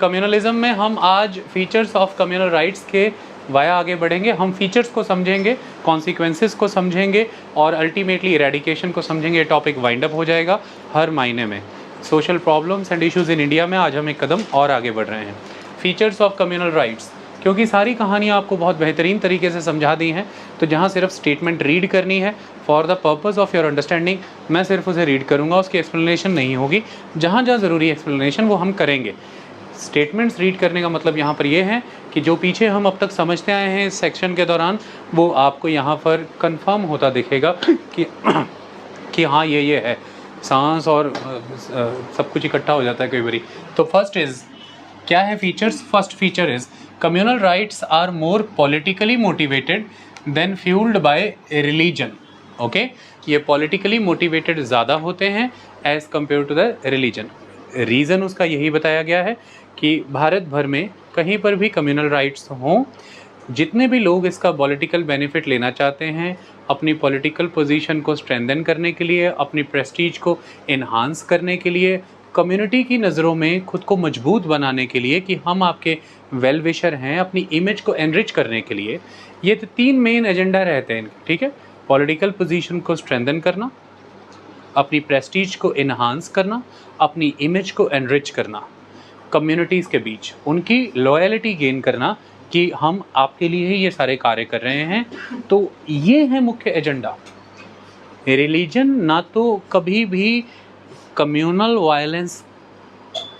Communalism में हम आज फीचर्स ऑफ कम्युनल राइट्स के वाया आगे बढ़ेंगे। हम फीचर्स को समझेंगे, कॉन्सिक्वेंसेस को समझेंगे और अल्टीमेटली इरेडिकेशन को समझेंगे। ये टॉपिक वाइंड अप हो जाएगा हर महीने में। Social problems and issues in India में आज हम एक कदम और आगे बढ़ रहे हैं। फीचर्स ऑफ कम्युनल राइट्स, क्योंकि सारी कहानियाँ आपको बहुत बेहतरीन तरीके से समझा दी हैं, तो जहाँ सिर्फ स्टेटमेंट रीड करनी है for the purpose of your understanding, मैं सिर्फ उसे रीड करूँगा, उसकी एक्सप्लेनेशन नहीं होगी। जहाँ जहाँ ज़रूरी एक्सप्लेनेशन वो हम करेंगे। स्टेटमेंट्स रीड करने का मतलब यहाँ पर ये है कि जो पीछे हम अब तक समझते आए हैं इस सेक्शन के दौरान, वो आपको यहाँ पर कंफर्म होता दिखेगा कि हाँ ये है। सांस और सब कुछ इकट्ठा हो जाता है कई बारी। तो फर्स्ट इज़, क्या है features? First feature is communal riots are more politically motivated than fuelled by religion. Okay, ये पॉलिटिकली मोटिवेटेड ज़्यादा होते हैं as compare to the religion. Reason उसका यही बताया गया है कि भारत भर में कहीं पर भी कम्युनल राइट्स हों, जितने भी लोग इसका पॉलिटिकल बेनिफिट लेना चाहते हैं, अपनी पॉलिटिकल पोजीशन को स्ट्रेंथन करने के लिए, अपनी प्रेस्टीज को इन्हांस करने के लिए, कम्युनिटी की नज़रों में खुद को मजबूत बनाने के लिए कि हम आपके वेल विशर हैं, अपनी इमेज को एनरिच करने के लिए, ये तो 3 मेन एजेंडा रहते हैं। ठीक है, पॉलिटिकल पोजीशन को स्ट्रेंथन करना, अपनी प्रेस्टीज को इन्हांस करना, अपनी इमेज को एनरिच करना, कम्युनिटीज़ के बीच उनकी लॉयल्टी गेन करना कि हम आपके लिए ही ये सारे कार्य कर रहे हैं। तो ये है मुख्य एजेंडा। रिलीजन ना तो कभी भी कम्युनल वायलेंस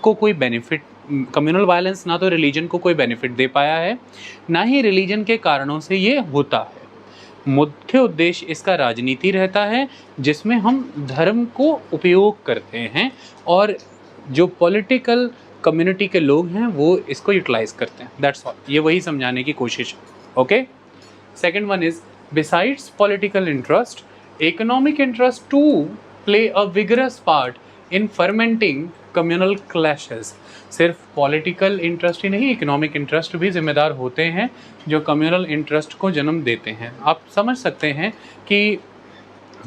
को कोई बेनिफिट, कम्युनल वायलेंस ना तो रिलीजन को कोई बेनिफिट दे पाया है, ना ही रिलीजन के कारणों से ये होता है। मुख्य उद्देश्य इसका राजनीति रहता है, जिसमें हम धर्म को उपयोग करते हैं और जो पॉलिटिकल कम्युनिटी के लोग हैं वो इसको यूटिलाइज करते हैं। दैट्स ऑल, ये वही समझाने की कोशिश है। Okay, second one is besides political interest, economic interest to play a vigorous part in fermenting communal clashes. सिर्फ पॉलिटिकल इंटरेस्ट ही नहीं, इकोनॉमिक इंटरेस्ट भी जिम्मेदार होते हैं जो कम्युनल इंटरेस्ट को जन्म देते हैं। आप समझ सकते हैं कि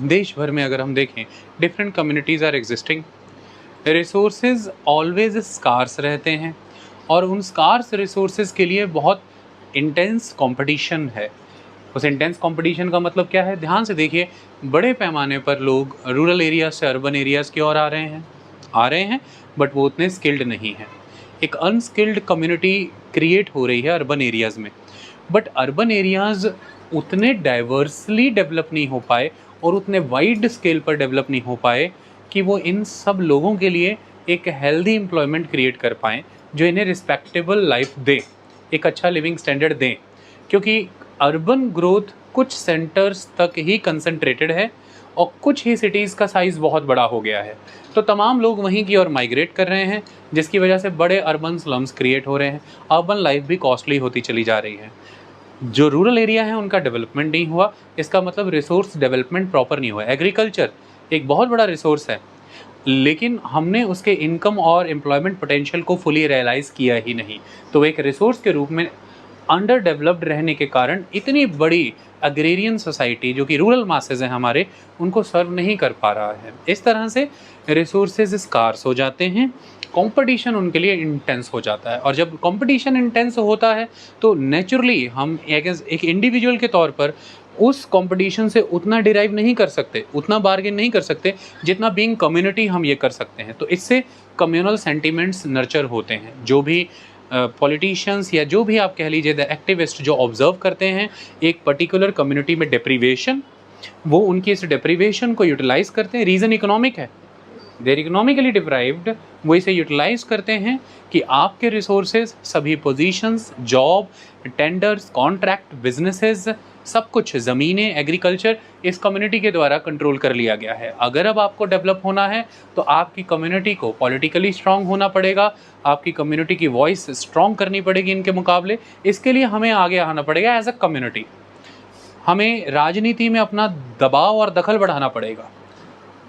देश भर में अगर हम देखें, different communities are existing, resources always scarce रहते हैं और उन स्कार्स रिसोर्सेज के लिए बहुत इंटेंस कंपटीशन है। उस इंटेंस कंपटीशन का मतलब क्या है? ध्यान से देखिए, बड़े पैमाने पर लोग रूरल एरियाज से अर्बन एरियाज़ की ओर आ रहे हैं बट वो उतने स्किल्ड नहीं हैं। एक अनस्किल्ड कम्युनिटी क्रिएट हो रही है अर्बन एरियाज़ में, बट अर्बन एरियाज़ उतने डाइवर्सली डेवलप नहीं हो पाए और उतने वाइड स्केल पर डेवलप नहीं हो पाए कि वो इन सब लोगों के लिए एक हेल्दी एम्प्लॉयमेंट क्रिएट कर पाएँ जो इन्हें रिस्पेक्टेबल लाइफ दे, एक अच्छा लिविंग स्टैंडर्ड दें। क्योंकि अर्बन ग्रोथ कुछ सेंटर्स तक ही कंसंट्रेटेड है और कुछ ही सिटीज़ का साइज़ बहुत बड़ा हो गया है, तो तमाम लोग वहीं की ओर माइग्रेट कर रहे हैं, जिसकी वजह से बड़े अर्बन स्लम्स क्रिएट हो रहे हैं। अर्बन लाइफ भी कॉस्टली होती चली जा रही है। जो रूरल एरिया है उनका डेवलपमेंट नहीं हुआ, इसका मतलब रिसोर्स डेवलपमेंट प्रॉपर नहीं हुआ। एग्रीकल्चर एक बहुत बड़ा रिसोर्स है, लेकिन हमने उसके इनकम और एम्प्लॉयमेंट पोटेंशियल को फुली रियलाइज़ किया ही नहीं। तो एक रिसोर्स के रूप में अंडर डेवलप्ड रहने के कारण इतनी बड़ी अग्रेरियन सोसाइटी जो कि रूरल मासेज हैं हमारे, उनको सर्व नहीं कर पा रहा है। इस तरह से रिसोर्सेज स्कार्स हो जाते हैं, कंपटीशन उनके लिए इंटेंस हो जाता है और जब कंपटीशन इंटेंस होता है तो नेचुरली हम एक इंडिविजुअल के तौर पर उस कंपटीशन से उतना डिराइव नहीं कर सकते, उतना बार्गेन नहीं कर सकते जितना बीइंग कम्युनिटी हम ये कर सकते हैं। तो इससे कम्युनल सेंटिमेंट्स नर्चर होते हैं। जो भी पॉलिटिशियंस या जो भी आप कह लीजिए द एक्टिविस्ट जो ऑब्जर्व करते हैं एक पर्टिकुलर कम्युनिटी में डिप्रीवेशन, वो उनकी इस डिप्रीवेशन को यूटिलाइज़ करते हैं। रीज़न इकोनॉमिक है, देर इकोनॉमिकली डिप्राइव्ड, वो इसे यूटिलाइज करते हैं कि आपके रिसोर्सेज, सभी positions, job, tenders, contract, businesses, सब कुछ, ज़मीनें, एग्रीकल्चर इस कम्युनिटी के द्वारा कंट्रोल कर लिया गया है। अगर अब आपको डेवलप होना है तो आपकी कम्युनिटी को पॉलिटिकली स्ट्रांग होना पड़ेगा, आपकी कम्युनिटी की वॉइस स्ट्रांग करनी पड़ेगी इनके मुकाबले। इसके लिए हमें आगे आना पड़ेगा एज अ कम्युनिटी, हमें राजनीति में अपना दबाव और दखल बढ़ाना पड़ेगा,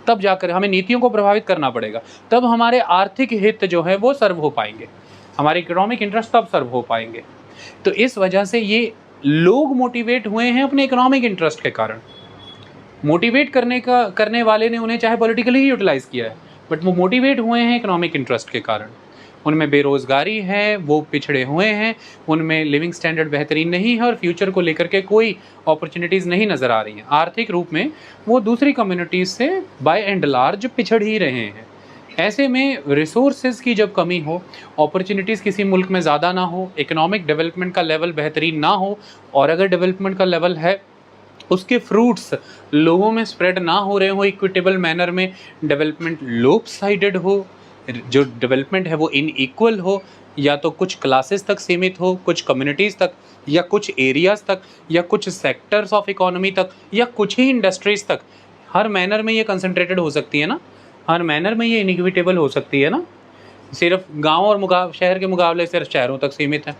तब जाकर हमें नीतियों को प्रभावित करना पड़ेगा, तब हमारे आर्थिक हित जो है वो सर्व हो पाएंगे, हमारे इकोनॉमिक इंटरेस्ट तब सर्व हो पाएंगे। तो इस वजह से ये लोग मोटिवेट हुए हैं अपने इकोनॉमिक इंटरेस्ट के कारण। मोटिवेट करने वाले ने उन्हें चाहे पॉलिटिकली ही यूटिलाइज किया है, बट वो मोटिवेट हुए हैं इकोनॉमिक इंटरेस्ट के कारण। उनमें बेरोज़गारी है, वो पिछड़े हुए हैं, उनमें लिविंग स्टैंडर्ड बेहतरीन नहीं है और फ्यूचर को लेकर के कोई अपॉर्चुनिटीज़ नहीं नज़र आ रही हैं। आर्थिक रूप में वो दूसरी कम्युनिटीज़ से बाय एंड लार्ज पिछड़ ही रहे हैं। ऐसे में रिसोर्सेज़ की जब कमी हो, अपॉर्चुनिटीज़ किसी मुल्क में ज़्यादा ना हो, इकोनॉमिक डेवलपमेंट का लेवल बेहतरीन ना हो, और अगर डेवलपमेंट का लेवल है उसके फ्रूट्स लोगों में स्प्रेड ना हो रहे हो इक्विटेबल मैनर में, डेवलपमेंट लोपसाइडेड हो, जो डेवलपमेंट है वो इनइक्वल हो, या तो कुछ क्लासेस तक सीमित हो, कुछ कम्युनिटीज़ तक, या कुछ एरियाज़ तक, या कुछ सेक्टर्स ऑफ इकोनॉमी तक, या कुछ ही इंडस्ट्रीज़ तक, हर मैनर में ये कंसंट्रेटेड हो सकती है ना, हर मैनर में ये इनइक्विटेबल हो सकती है ना। सिर्फ गांव और शहर के मुकाबले सिर्फ शहरों तक सीमित है,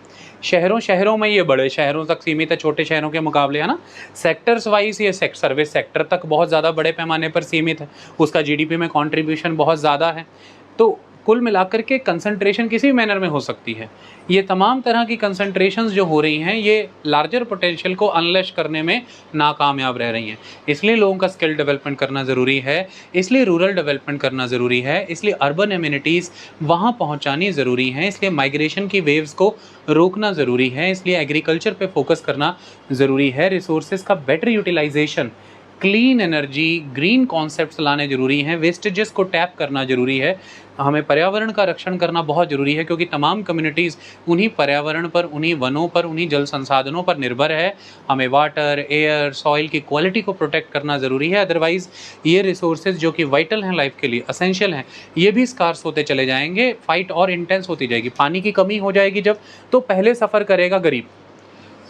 शहरों में ये बड़े शहरों तक सीमित है, छोटे शहरों के मुकाबले, है ना। सेक्टर्स वाइज ये सर्विस सेक्टर तक बहुत ज़्यादा बड़े पैमाने पर सीमित है, उसका जीडीपी में कंट्रीब्यूशन बहुत ज़्यादा है। तो कुल मिलाकर के कंसंट्रेशन किसी भी मैनर में हो सकती है। ये तमाम तरह की कंसंट्रेशंस जो हो रही हैं ये लार्जर पोटेंशियल को अनलैश करने में नाकामयाब रह रही हैं। इसलिए लोगों का स्किल डेवलपमेंट करना ज़रूरी है, इसलिए रूरल डेवलपमेंट करना ज़रूरी है, इसलिए अर्बन एमिनिटीज़ वहाँ पहुँचानी ज़रूरी हैं, इसलिए माइग्रेशन की वेव्स को रोकना ज़रूरी है, इसलिए एग्रीकल्चर पे फोकस करना ज़रूरी है, रिसोर्सेज का better utilisation, clean energy, green concepts लाने ज़रूरी हैं, वेस्टेजेस को टैप करना ज़रूरी है, हमें पर्यावरण का रक्षण करना बहुत ज़रूरी है, क्योंकि तमाम कम्युनिटीज़ उन्हीं पर्यावरण पर, उन्हीं वनों पर, उन्हीं जल संसाधनों पर निर्भर है। हमें वाटर, एयर, सॉइल की क्वालिटी को प्रोटेक्ट करना ज़रूरी है, अदरवाइज़ ये रिसोर्सेज जो कि वाइटल हैं लाइफ के लिए, असेंशियल हैं, ये भी स्कार्स होते चले जाएंगे, फाइट और इंटेंस होती जाएगी। पानी की कमी हो जाएगी जब, तो पहले सफ़र करेगा गरीब,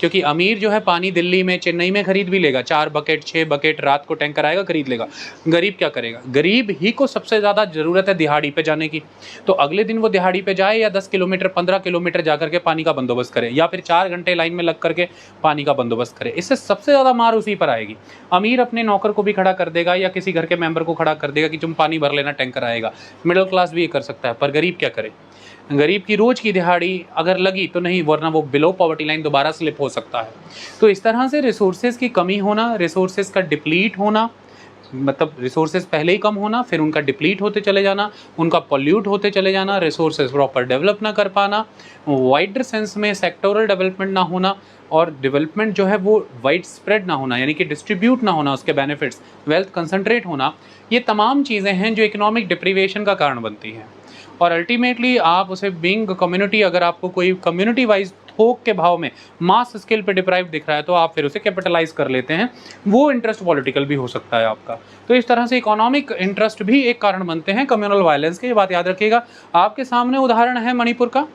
क्योंकि अमीर जो है पानी दिल्ली में, चेन्नई में खरीद भी लेगा, 4 बकेट 6 बकेट रात को टैंकर आएगा खरीद लेगा। गरीब क्या करेगा? गरीब ही को सबसे ज़्यादा ज़रूरत है दिहाड़ी पे जाने की, तो अगले दिन वो दिहाड़ी पे जाए या 10 किलोमीटर 15 किलोमीटर जा करके पानी का बंदोबस्त करे, या फिर 4 घंटे लाइन में लग करके पानी का बंदोबस्त करे। इससे सबसे ज़्यादा मार उसी पर आएगी। अमीर अपने नौकर को भी खड़ा कर देगा या किसी घर के मेंबर को खड़ा कर देगा कि तुम पानी भर लेना, टैंकर आएगा। मिडिल क्लास भी ये कर सकता है, पर गरीब क्या करे? गरीब की रोज़ की दिहाड़ी अगर लगी तो नहीं, वरना वो बिलो पॉवर्टी लाइन दोबारा स्लिप हो सकता है। तो इस तरह से रिसोर्सेज की कमी होना, रिसोर्सेज का डिप्लीट होना, मतलब रिसोर्सेज पहले ही कम होना, फिर उनका डिप्लीट होते चले जाना, उनका पॉल्यूट होते चले जाना, रिसोर्सेज प्रॉपर डेवलप ना कर पाना, वाइडर सेंस में सेक्टोरल डेवलपमेंट ना होना, और डेवलपमेंट जो है वो वाइड स्प्रेड ना होना, यानी कि डिस्ट्रीब्यूट ना होना उसके बेनिफिट्स, वेल्थ कंसंट्रेट होना, ये तमाम चीज़ें हैं जो इकोनॉमिक डिप्रीवेशन का कारण बनती हैं। और अल्टीमेटली आप उसे बीइंग कम्युनिटी, अगर आपको कोई कम्युनिटी वाइज थोक के भाव में मास स्केल पे डिप्राइव दिख रहा है तो आप फिर उसे कैपिटलाइज कर लेते हैं, वो इंटरेस्ट पॉलिटिकल भी हो सकता है आपका। तो इस तरह से इकोनॉमिक इंटरेस्ट भी एक कारण बनते हैं कम्युनल वायलेंस के, ये बात याद रखिएगा। आपके सामने उदाहरण है मणिपुर का,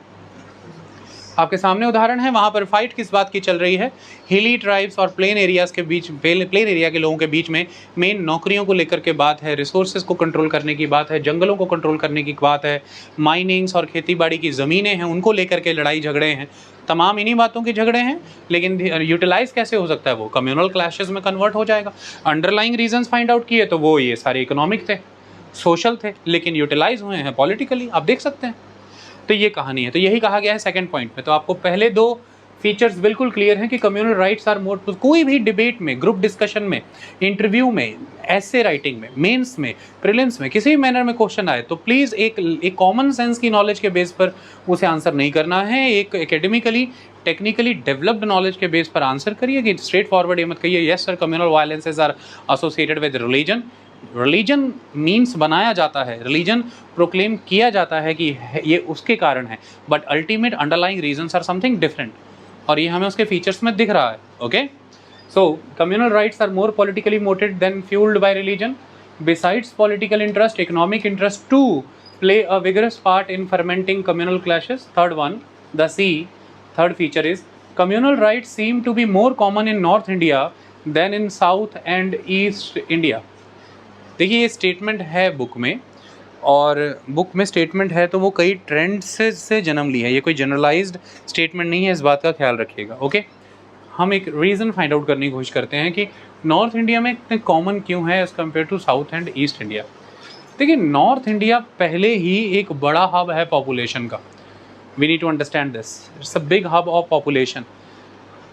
आपके सामने उदाहरण है, वहाँ पर फाइट किस बात की चल रही है? हिली ट्राइब्स और प्लेन एरियाज़ के बीच, प्लेन एरिया के लोगों के बीच में मेन नौकरियों को लेकर के बात है, रिसोर्सेज को कंट्रोल करने की बात है, जंगलों को कंट्रोल करने की बात है, माइनिंग्स और खेतीबाड़ी की ज़मीनें हैं उनको लेकर के लड़ाई झगड़े हैं, तमाम इन्हीं बातों के झगड़े हैं। लेकिन यूटिलाइज़ कैसे हो सकता है? वो कम्युनल क्लैशेस में कन्वर्ट हो जाएगा। अंडरलाइंग रीजंस फाइंड आउट किए तो वो ये सारे इकोनॉमिक थे, सोशल थे, लेकिन यूटिलाइज हुए हैं पॉलिटिकली, आप देख सकते हैं। तो ये कहानी है, तो यही कहा गया है सेकंड पॉइंट में। तो आपको पहले दो फीचर्स बिल्कुल क्लियर हैं कि कम्युनल राइट्स आर मोर, कोई भी डिबेट में, ग्रुप डिस्कशन में, इंटरव्यू में, ऐसे राइटिंग में, मेंस में, प्रीलिम्स में, किसी भी मैनर में क्वेश्चन आए तो प्लीज़ एक कॉमन सेंस की नॉलेज के बेस पर उसे आंसर नहीं करना है, एक एकेडमिकली टेक्निकली डेवलप्ड नॉलेज के बेस पर आंसर करिए, कि स्ट्रेट फॉरवर्ड ये मत कहिए yes sir communal violences are associated with religion. Religion means बनाया जाता है, रिलीजन प्रोक्लेम किया जाता है कि ये उसके कारण है, but ultimate underlying reasons are something different, और ये हमें उसके फीचर्स में दिख रहा है। Okay, so communal riots are more politically motivated than fuelled by religion. Besides political interest, economic interest to play a vigorous part in fermenting communal clashes. Third one, the C, third feature is communal riots seem to be more common in north India than in south and east India. देखिए ये statement है book में, और book में statement है तो वो कई ट्रेंड्स से जन्म ली है, ये कोई जनरलाइज्ड स्टेटमेंट नहीं है, इस बात का ख्याल रखिएगा। ओके, हम एक रीज़न फाइंड आउट करने की कोशिश करते हैं कि नॉर्थ इंडिया में इतने कॉमन क्यों है as compare to south and east India. देखिए नॉर्थ इंडिया पहले ही एक बड़ा हब है पॉपुलेशन का, we need to understand this, it's a big hub of population.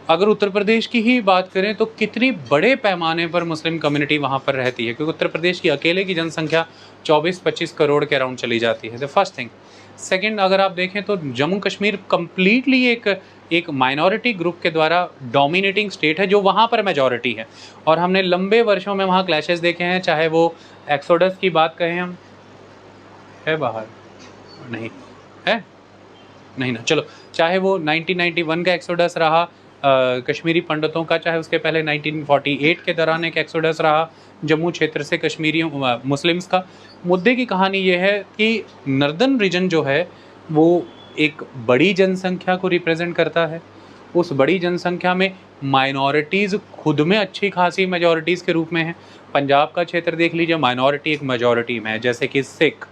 अगर उत्तर प्रदेश की ही बात करें तो कितनी बड़े पैमाने पर मुस्लिम कम्युनिटी वहाँ पर रहती है, क्योंकि उत्तर प्रदेश की अकेले की जनसंख्या 24-25 करोड़ के अराउंड चली जाती है। The first thing. सेकंड अगर आप देखें तो जम्मू कश्मीर कम्प्लीटली एक माइनॉरिटी ग्रुप के द्वारा डोमिनेटिंग स्टेट है जो वहाँ पर मेजॉरिटी है, और हमने लंबे वर्षों में वहाँ क्लैशेस देखे हैं, चाहे वो एक्सोडस की बात कहें हम, है बाहर नहीं है नहीं ना, चलो, चाहे वो 1991 का एक्सोडस रहा कश्मीरी पंडितों का, चाहे उसके पहले 1948 के दौरान एक एक्सोडस रहा जम्मू क्षेत्र से कश्मीरियों मुस्लिम्स का। मुद्दे की कहानी ये है कि नॉर्दर्न रीजन जो है वो एक बड़ी जनसंख्या को रिप्रेजेंट करता है। उस बड़ी जनसंख्या में माइनॉरिटीज़ खुद में अच्छी खासी मेजॉरिटीज़ के रूप में हैं। पंजाब का क्षेत्र देख लीजिए, माइनॉरिटी एक मेजॉरिटी में है जैसे कि सिख,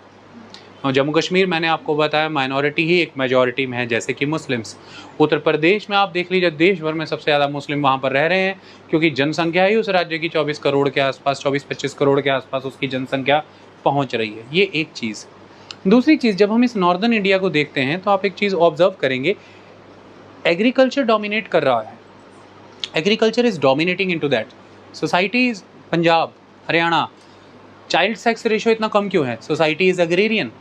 और जम्मू कश्मीर मैंने आपको बताया माइनॉरिटी ही एक मेजॉरिटी में है जैसे कि मुस्लिम्स। उत्तर प्रदेश में आप देख लीजिए, देश भर में सबसे ज़्यादा मुस्लिम वहाँ पर रह रहे हैं क्योंकि जनसंख्या ही उस राज्य की 24 करोड़ के आसपास, 24-25 करोड़ के आसपास उसकी जनसंख्या पहुँच रही है। ये एक चीज़। दूसरी चीज़, जब हम इस नॉर्दर्न इंडिया को देखते हैं तो आप एक चीज़ ऑब्जर्व करेंगे, एग्रीकल्चर डोमिनेट कर रहा है। Agriculture is dominating into that. Societies Punjab, Haryana, child sex ratio इतना कम क्यों है? Society is agrarian,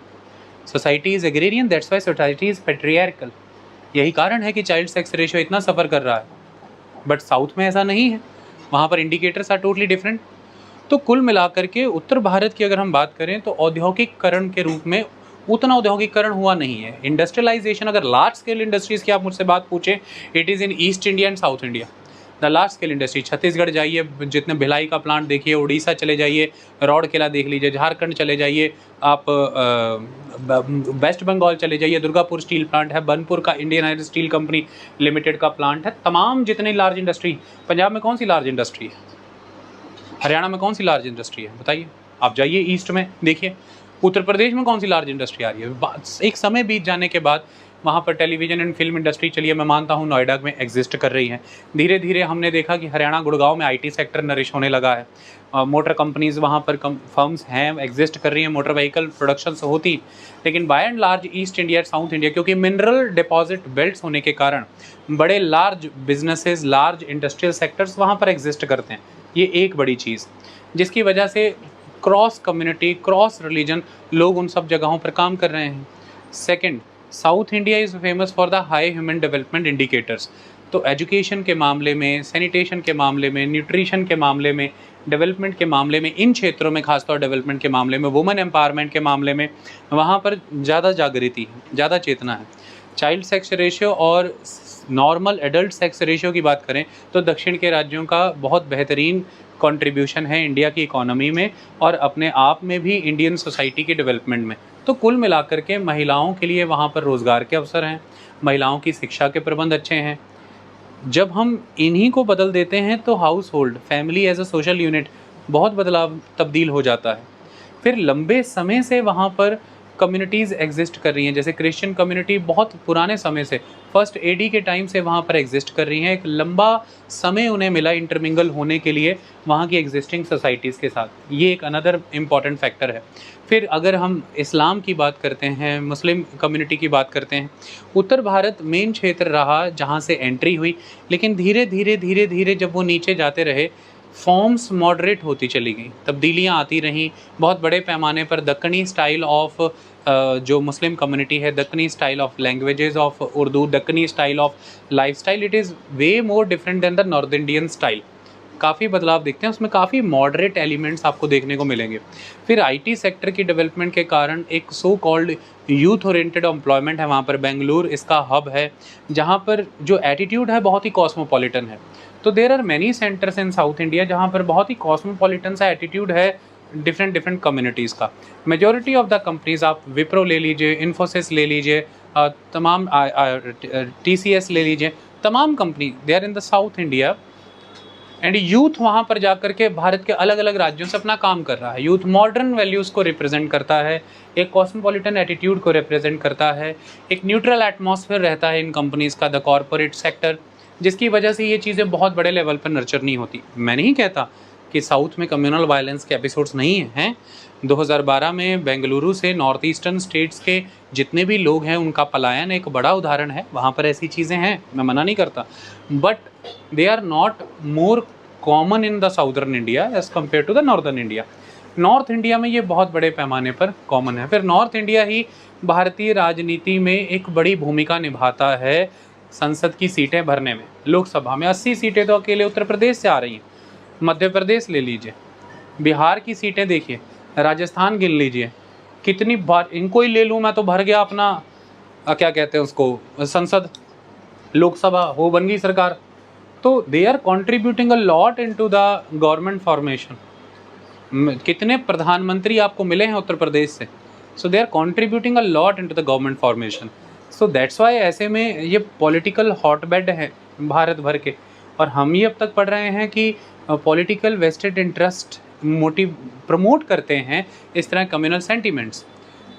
society is agrarian, that's why society is patriarchal. यही कारण है कि चाइल्ड सेक्स रेशियो इतना सफ़र कर रहा है। बट साउथ में ऐसा नहीं है, वहाँ पर इंडिकेटर्स आर टोटली डिफरेंट। तो कुल मिलाकर के उत्तर भारत की अगर हम बात करें तो औद्योगिकरण के रूप में उतना औद्योगिकरण हुआ नहीं है। इंडस्ट्रियलाइजेशन, अगर लार्ज स्केल इंडस्ट्रीज़ की आप मुझसे बात पूछें, it is in east India and south India. The large scale industry, Chhattisgarh जाइए, जितने भिलाई का प्लांट देखिए, उड़ीसा चले जाइए, रौड़ किला देख लीजिए, झारखंड चले जाइए, आप वेस्ट बंगाल चले जाइए, दुर्गापुर स्टील प्लांट है, बनपुर का Indian iron steel company limited का प्लांट है। तमाम जितनी लार्ज इंडस्ट्री, पंजाब में कौन सी लार्ज इंडस्ट्री है? हरियाणा में कौन सी लार्ज इंडस्ट्री है बताइए? आप जाइए ईस्ट में देखिए, उत्तर प्रदेश में कौन सी लार्ज इंडस्ट्री आ रही है? एक समय बीत जाने के बाद वहाँ पर टेलीविज़न एंड फिल्म इंडस्ट्री, चलिए मैं मानता हूँ नोएडा में एग्जिस्ट कर रही है। धीरे धीरे हमने देखा कि हरियाणा गुड़गांव में आईटी सेक्टर नरिश होने लगा है। मोटर कंपनीज़ वहाँ पर फर्म्स हैं, एग्जिस्ट कर रही हैं, मोटर व्हीकल प्रोडक्शंस होती। लेकिन by and large east India, south India, क्योंकि मिनरल डिपॉजिट बेल्ट्स होने के कारण बड़े large businesses, large industrial sectors वहाँ पर एग्जिस्ट करते हैं। ये एक बड़ी चीज़, जिसकी वजह से क्रॉस कम्युनिटी, क्रॉस रिलीजन लोग उन सब जगहों पर काम कर रहे हैं। Second, south India is famous for the high human development indicators. तो एजुकेशन के मामले में, सैनिटेशन के मामले में, न्यूट्रिशन के मामले में, डेवलपमेंट के मामले में, इन क्षेत्रों में खासतौर डेवलपमेंट के मामले में, वुमेन एम्पावरमेंट के मामले में वहाँ पर ज़्यादा जागृति है, ज़्यादा चेतना है। चाइल्ड सेक्स रेशियो और नॉर्मल एडल्ट सेक्स रेशियो की बात करें तो दक्षिण के राज्यों का बहुत बेहतरीन कंट्रीब्यूशन है इंडिया की इकोनॉमी में और अपने आप में भी इंडियन सोसाइटी के डेवलपमेंट में। तो कुल मिलाकर के महिलाओं के लिए वहाँ पर रोज़गार के अवसर हैं, महिलाओं की शिक्षा के प्रबंध अच्छे हैं। जब हम इन्हीं को बदल देते हैं तो household, family as a social unit बहुत बदलाव तब्दील हो जाता है। फिर लंबे समय से वहाँ पर कम्युनिटीज़ एग्जिस्ट कर रही हैं, जैसे क्रिश्चियन कम्युनिटी बहुत पुराने समय से, फर्स्ट एडी के टाइम से वहाँ पर एग्जिस्ट कर रही हैं। एक लंबा समय उन्हें मिला इंटरमिंगल होने के लिए वहाँ की एग्जिस्टिंग सोसाइटीज़ के साथ। ये एक अनदर इम्पॉर्टेंट फैक्टर है। फिर अगर हम इस्लाम की बात करते हैं, मुस्लिम कम्युनिटी की बात करते हैं, उत्तर भारत मेन क्षेत्र रहा जहाँ से एंट्री हुई, लेकिन धीरे धीरे जब वो नीचे जाते रहे, फॉर्म्स मॉडरेट होती चली गई, तब्दीलियाँ आती रहीं बहुत बड़े पैमाने पर। दक्कनी स्टाइल ऑफ जो मुस्लिम कम्युनिटी है, Deccani style of languages of Urdu, Deccani style of lifestyle, it is way more different than the north Indian style. काफ़ी बदलाव दिखते हैं उसमें, काफ़ी मॉडरेट एलिमेंट्स आपको देखने को मिलेंगे। फिर आईटी सेक्टर की डेवलपमेंट के कारण एक so called youth oriented employment है वहाँ पर। बेंगलुरु इसका हब है जहाँ पर जो एटीट्यूड है बहुत ही कॉस्मोपॉलिटन है। तो there are many centres in south India जहाँ पर बहुत ही कॉस्मोपॉलिटन सा एटीट्यूड है डिफरेंट कम्युनिटीज़ का। मेजॉरिटी ऑफ द कंपनीज, आप विप्रो ले लीजिए, इन्फोसिस ले लीजिए, तमाम TCS ले लीजिए, तमाम company they are in the south India. And youth वहाँ पर जाकर के भारत के अलग अलग राज्यों से अपना काम कर रहा है। यूथ मॉडर्न वैल्यूज़ को रिप्रेजेंट करता है, एक कॉस्मोपॉलिटन एटीट्यूड को रिप्रेजेंट करता है, एक न्यूट्रल एटमॉस्फेयर रहता है इन कंपनीज़ का, द कॉरपोरेट सेक्टर, जिसकी वजह से ये चीज़ें बहुत बड़े लेवल पर नर्चर नहीं होती। मैं नहीं कहता कि साउथ में कम्युनल वायलेंस के एपिसोड्स नहीं हैं। 2012 में बेंगलुरु से नॉर्थ ईस्टर्न स्टेट्स के जितने भी लोग हैं उनका पलायन एक बड़ा उदाहरण है। वहाँ पर ऐसी चीज़ें हैं, मैं मना नहीं करता, but they are not more common in the southern India as compare to the northern India. North India में ये बहुत बड़े पैमाने पर कॉमन है। फिर नॉर्थ इंडिया ही भारतीय राजनीति में एक बड़ी भूमिका निभाता है संसद की सीटें भरने में। लोकसभा में 80 सीटें तो अकेले उत्तर प्रदेश से आ रही हैं। मध्य प्रदेश ले लीजिए, बिहार की सीटें देखिए, राजस्थान गिन लीजिए, कितनी बार इनको ही ले लूँ मैं तो भर गया अपना क्या कहते हैं उसको, संसद, लोकसभा हो बन गई सरकार। तो they are contributing a lot into the government formation. कितने प्रधानमंत्री आपको मिले हैं उत्तर प्रदेश से? So they are contributing a lot into the government formation. So that's why ऐसे में ये पॉलिटिकल हॉटबेड है भारत भर के। और हम ही अब तक पढ़ रहे हैं कि political vested interest motive promote करते हैं इस तरह कम्युनल सेंटिमेंट्स।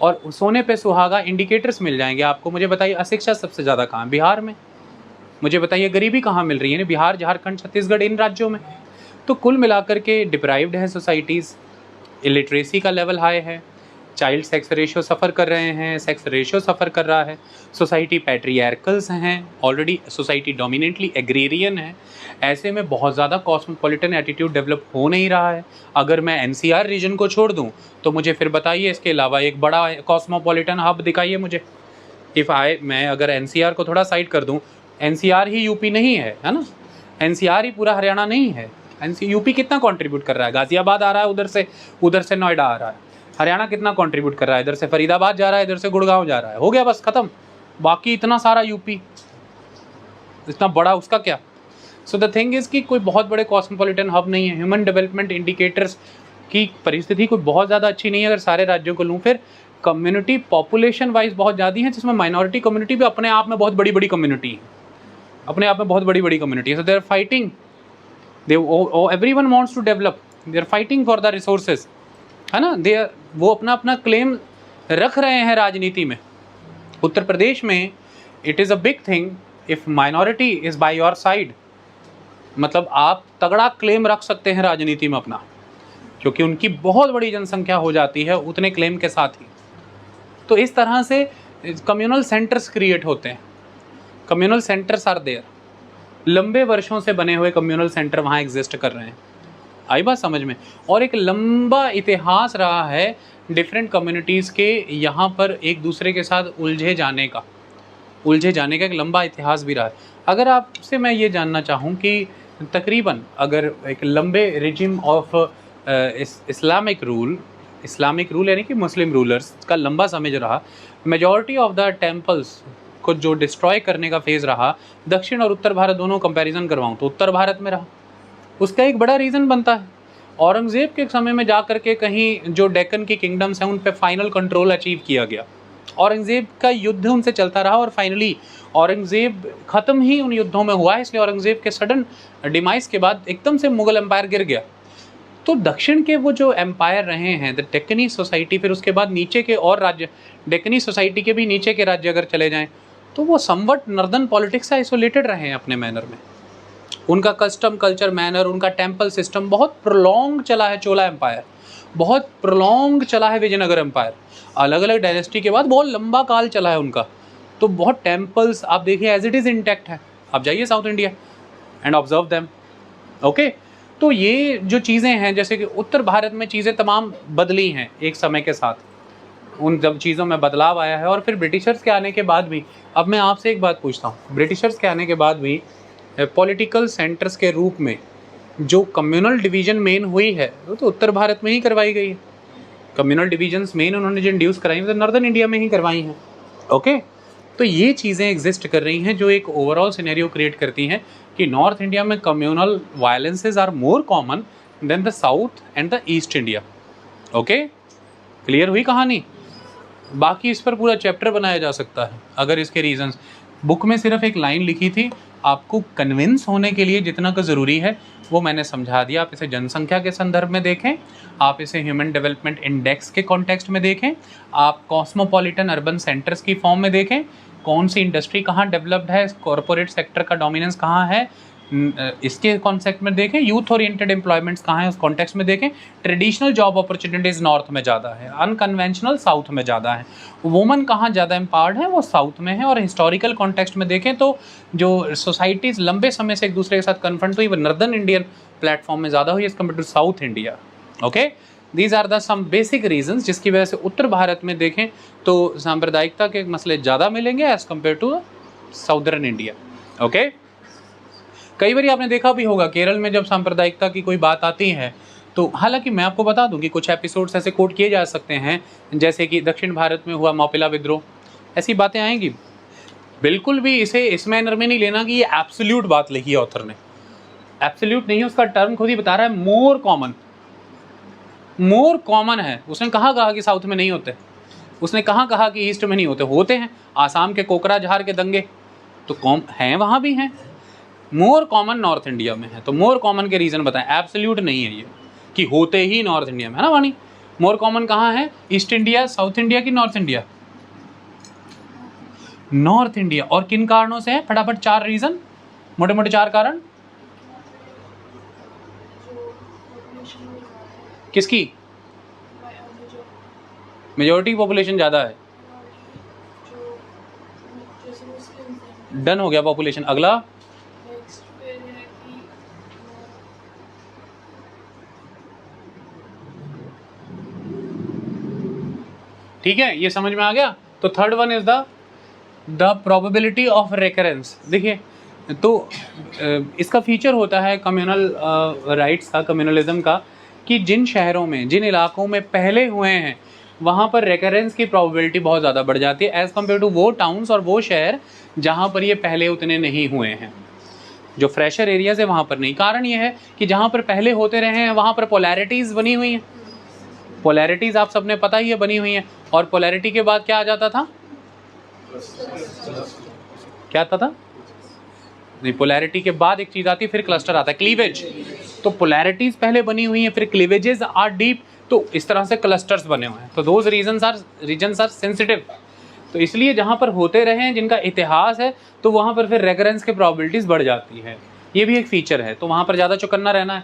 और सोने पे सुहागा इंडिकेटर्स मिल जाएंगे आपको। मुझे बताइए अशिक्षा सबसे ज़्यादा कहाँ? बिहार में। मुझे बताइए गरीबी कहाँ मिल रही है? बिहार, झारखंड, छत्तीसगढ़, इन राज्यों में। तो कुल मिलाकर के डिप्राइव्ड है सोसाइटीज़, इलिटरेसी का लेवल हाई है, चाइल्ड सेक्स रेशियो सफ़र कर रहे हैं, सेक्स रेशियो सफ़र कर रहा है, सोसाइटी पैट्रियार्कल्स हैं, ऑलरेडी सोसाइटी डोमिनेंटली एग्रेरियन है। ऐसे में बहुत ज़्यादा कॉस्मोपॉलिटन एटीट्यूड डेवलप हो नहीं रहा है। अगर मैं एनसीआर रीजन को छोड़ दूं तो मुझे फिर बताइए इसके अलावा एक बड़ा कॉस्मोपॉलिटन हब दिखाइए मुझे। मैं अगर एनसीआर को थोड़ा साइड कर दूं, एनसीआर ही यूपी नहीं है, है ना? एनसीआर ही पूरा हरियाणा नहीं है। यूपी कितना कंट्रीब्यूट कर रहा है? गाजियाबाद आ रहा है उधर से नोएडा आ रहा है। हरियाणा कितना कंट्रीब्यूट कर रहा है? इधर से फरीदाबाद जा रहा है, इधर से गुड़गांव जा रहा है। हो गया, बस खत्म। बाकी इतना सारा यूपी, इतना बड़ा, उसका क्या? सो द थिंग इज़ कि कोई बहुत बड़े कॉस्मोपॉलिटन हब नहीं है। ह्यूमन डेवलपमेंट इंडिकेटर्स की परिस्थिति कोई बहुत ज़्यादा अच्छी नहीं है अगर सारे राज्यों को लूँ। फिर कम्युनिटी पॉपुलेशन वाइज बहुत ज़्यादा है, जिसमें माइनॉरिटी कम्युनिटी भी अपने आप में बहुत बड़ी बड़ी कम्युनिटी है, अपने आप में बहुत बड़ी बड़ी कम्युनिटी है। So they are fighting, everyone wants to develop, they are fighting for the resources, है ना? वो अपना अपना क्लेम रख रहे हैं राजनीति में। उत्तर प्रदेश में it is a big thing if minority is by your side. मतलब आप तगड़ा क्लेम रख सकते हैं राजनीति में अपना, क्योंकि उनकी बहुत बड़ी जनसंख्या हो जाती है उतने क्लेम के साथ ही। तो इस तरह से कम्युनल सेंटर्स क्रिएट होते हैं। कम्युनल सेंटर्स आर देयर, लंबे वर्षों से बने हुए कम्युनल सेंटर वहाँ एग्जिस्ट कर रहे हैं। आई बात समझ में? और एक लंबा इतिहास रहा है डिफरेंट कम्युनिटीज़ के यहाँ पर एक दूसरे के साथ उलझे जाने का एक लंबा इतिहास भी रहा है। अगर आपसे मैं ये जानना चाहूँ कि तकरीबन अगर एक लंबे रिजिम ऑफ इस्लामिक रूल यानी कि मुस्लिम रूलर्स का लंबा समय जो रहा, मेजॉरिटी ऑफ द टेम्पल्स को जो डिस्ट्रॉय करने का फेज़ रहा, दक्षिण और उत्तर भारत दोनों कंपैरिजन करवाऊँ तो उत्तर भारत में रहा। उसका एक बड़ा रीज़न बनता है औरंगज़ेब के समय में जा कर के कहीं जो डेक्कन की किंगडम्स हैं उन पे फाइनल कंट्रोल अचीव किया गया। औरंगज़ेब का युद्ध उनसे चलता रहा और फाइनली औरंगज़ेब ख़त्म ही उन युद्धों में हुआ है। इसलिए औरंगज़ेब के सडन डिमाइस के बाद एकदम से मुग़ल एम्पायर गिर गया। तो दक्षिण के वो जो एम्पायर रहे हैं, द डेक्कनी सोसाइटी, फिर उसके बाद नीचे के और राज्य, डेक्कनी सोसाइटी के भी नीचे के राज्य अगर चले जाएँ तो वो समवट नॉर्दर्न पॉलिटिक्स से आइसोलेटेड रहे हैं अपने मैनर में। उनका कस्टम, कल्चर, मैनर, उनका टेम्पल सिस्टम बहुत प्रोलॉन्ग चला है। चोला एम्पायर बहुत प्रोलॉन्ग चला है। विजयनगर एम्पायर अलग अलग डायनेस्टी के बाद बहुत लंबा काल चला है उनका। तो बहुत टेम्पल्स आप देखिए एज इट इज़ इंटैक्ट है। आप जाइए south India and observe them. Okay, तो ये जो चीज़ें हैं, जैसे कि उत्तर भारत में चीज़ें तमाम बदली हैं एक समय के साथ, उन जब चीज़ों में बदलाव आया है। और फिर ब्रिटिशर्स के आने के बाद भी, अब मैं आपसे एक बात पूछता हूँ, ब्रिटिशर्स के आने के बाद भी पॉलिटिकल सेंटर्स के रूप में जो कम्युनल डिवीज़न मेन हुई है वो तो उत्तर भारत में ही करवाई गई है। कम्युनल डिवीजन्स मेन उन्होंने जो इंड्यूस कराई तो नॉर्दर्न इंडिया में ही करवाई हैं। ओके, तो ये चीज़ें एग्जिस्ट कर रही हैं जो एक ओवरऑल सिनेरियो क्रिएट करती हैं कि नॉर्थ इंडिया में communal violences are more common than the south and the east India. Okay, clear हुई कहानी? बाकी इस पर पूरा चैप्टर बनाया जा सकता है अगर इसके रीजंस। बुक में सिर्फ एक लाइन लिखी थी, आपको कन्विंस होने के लिए जितना का ज़रूरी है वो मैंने समझा दिया। आप इसे जनसंख्या के संदर्भ में देखें, आप इसे ह्यूमन डेवलपमेंट इंडेक्स के कॉन्टेक्स्ट में देखें, आप कॉस्मोपॉलिटन अर्बन सेंटर्स की फॉर्म में देखें, कौन सी इंडस्ट्री कहाँ डेवलप्ड है, कॉरपोरेट सेक्टर का डोमिनेंस कहाँ है इसके कॉन्सेप्ट में देखें, यूथ ओरिएंटेड एम्प्लॉयमेंट्स कहाँ है उस कॉन्टेक्स्ट में देखें, ट्रेडिशनल जॉब अपॉर्चुनिटीज़ नॉर्थ में ज़्यादा है, अनकन्वेंशनल साउथ में ज़्यादा है, वुमन कहाँ ज़्यादा एम्पावर्ड है वो साउथ में है, और हिस्टोरिकल कॉन्टेक्स्ट में देखें तो जो सोसाइटीज़ लंबे समय से एक दूसरे के साथ कन्फ्रंट हुई वो नॉर्दर्न इंडियन प्लेटफॉर्म में ज़्यादा हुई as compare to south India. Okay, these are the some basic reasons जिसकी वजह से उत्तर भारत में देखें तो सांप्रदायिकता के मसले ज़्यादा मिलेंगे as compare to southern India. Okay, कई बार आपने देखा भी होगा केरल में जब सांप्रदायिकता की कोई बात आती है तो हालांकि मैं आपको बता दूं कि कुछ एपिसोड्स ऐसे कोट किए जा सकते हैं जैसे कि दक्षिण भारत में हुआ मौपिला विद्रोह, ऐसी बातें आएंगी। बिल्कुल भी इसे इस मैनर में नहीं लेना कि ये एब्सोल्यूट बात लिखी है ऑथर ने, एब्सोल्यूट नहीं है, उसका टर्म खुद ही बता रहा है मोर कॉमन है। उसने कहा कि साउथ में नहीं होते, उसने कहा कि ईस्ट में नहीं होते हैं। आसाम के कोकराझार के दंगे तो कॉम हैं, वहाँ भी हैं। मोर कॉमन नॉर्थ इंडिया में है, तो मोर कॉमन के रीज़न बताएं, एब्सोल्यूट नहीं है ये कि होते ही नॉर्थ इंडिया में, है ना वाणी। मोर कॉमन कहाँ है, ईस्ट इंडिया, साउथ इंडिया की नॉर्थ इंडिया? North India. और किन कारणों से है, फटाफट 4 रीज़न, मोटे मोटे 4 कारण। किसकी? मेजॉरिटी पॉपुलेशन ज़्यादा है, डन हो गया पॉपुलेशन। अगला ठीक है, ये समझ में आ गया। तो third one is the probability of recurrence. देखिए तो इसका फीचर होता है कम्युनल राइट्स का, कम्युनलिज्म का, कि जिन शहरों में, जिन इलाकों में पहले हुए हैं वहाँ पर रेकरेंस की प्रोबेबिलिटी बहुत ज़्यादा बढ़ जाती है एज़ कम्पेयर टू वो टाउन्स और वो शहर जहाँ पर ये पहले उतने नहीं हुए हैं। जो फ्रेशर एरियाज है वहाँ पर नहीं। कारण ये है कि जहाँ पर पहले होते रहे हैं वहाँ पर पोलैरिटीज़ बनी हुई हैं। पोलैरिटीज़ आप सबने पता ही है बनी हुई हैं, और पोलैरिटी के बाद क्या आ जाता था, क्या आता था? नहीं, पोलैरिटी के बाद एक चीज़ आती है, फिर क्लस्टर आता है, क्लीवेज। तो पोलैरिटीज़ पहले बनी हुई हैं, फिर क्लीवेजेस आर डीप, तो इस तरह से क्लस्टर्स बने हुए हैं। तो दोज रीजन्स आर सेंसिटिव। तो इसलिए जहाँ पर होते रहे हैं, जिनका इतिहास है, तो वहाँ पर फिर रेकरेंस की प्रोबेबिलिटीज़ बढ़ जाती है। ये भी एक फीचर है, तो वहाँ पर ज़्यादा चौकन्ना रहना है।